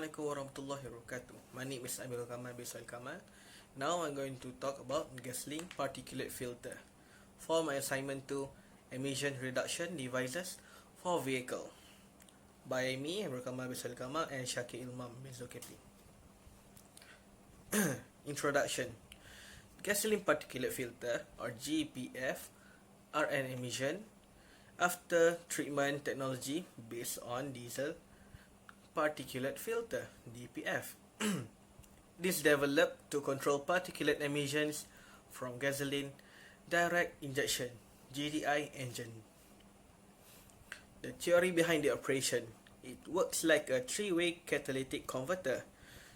Assalamualaikum warahmatullahi wabarakatuh. My name is Mohamad Hafiz Bin Harun. Now I'm going to talk about gasoline particulate filter for my assignment to emission reduction devices for vehicle by me, Mohamad Hafiz Bin Harun, and Shakir Ilmam bin Zulkifli. Introduction. Gasoline particulate filter or GPF are an emission after treatment technology based on diesel particulate filter DPF. This developed to control particulate emissions from gasoline direct injection GDI engine. The theory behind the operation: it works like a three-way catalytic converter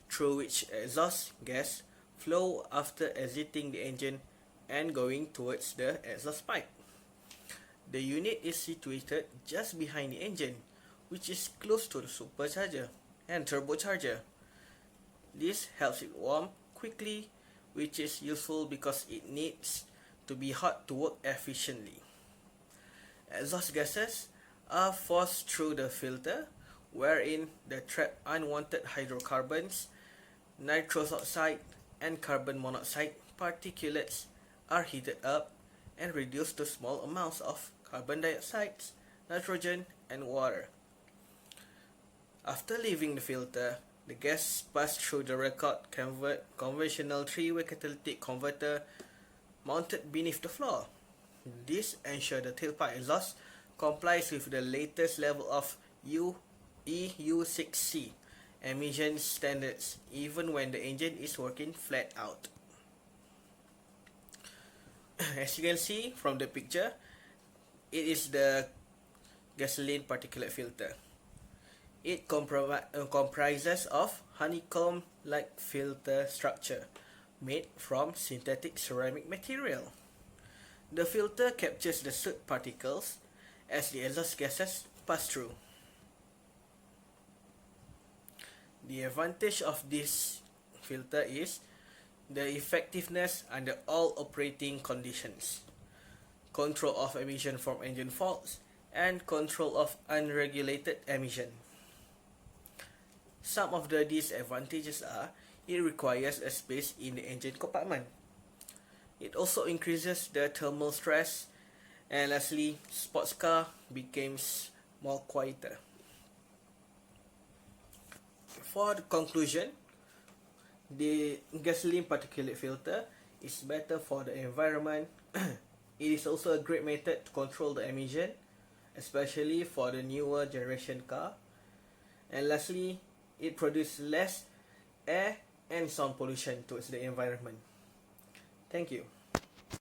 through which exhaust gas flow after exiting the engine and going towards the exhaust pipe. The unit is situated just behind the engine, which is close to the supercharger and turbocharger. This helps it warm quickly, which is useful because it needs to be hot to work efficiently. Exhaust gases are forced through the filter, wherein the trapped unwanted hydrocarbons, nitrous oxide, and carbon monoxide particulates are heated up and reduced to small amounts of carbon dioxide, nitrogen, and water. After leaving the filter, the gas passes through the record conventional three-way catalytic converter mounted beneath the floor. This ensures the tailpipe exhaust complies with the latest level of EU6C emission standards even when the engine is working flat out. As you can see from the picture, it is the gasoline particulate filter. It comprises of honeycomb-like filter structure made from synthetic ceramic material. The filter captures the soot particles as the exhaust gases pass through. The advantage of this filter is the effectiveness under all operating conditions, control of emission from engine faults, and control of unregulated emission. Some of the disadvantages are: it requires a space in the engine compartment. It also increases the thermal stress, and lastly, sports car becomes more quieter. For the conclusion, the gasoline particulate filter is better for the environment. It is also a great method to control the emission, especially for the newer generation car. And lastly, it produces less air and sound pollution towards the environment. Thank you.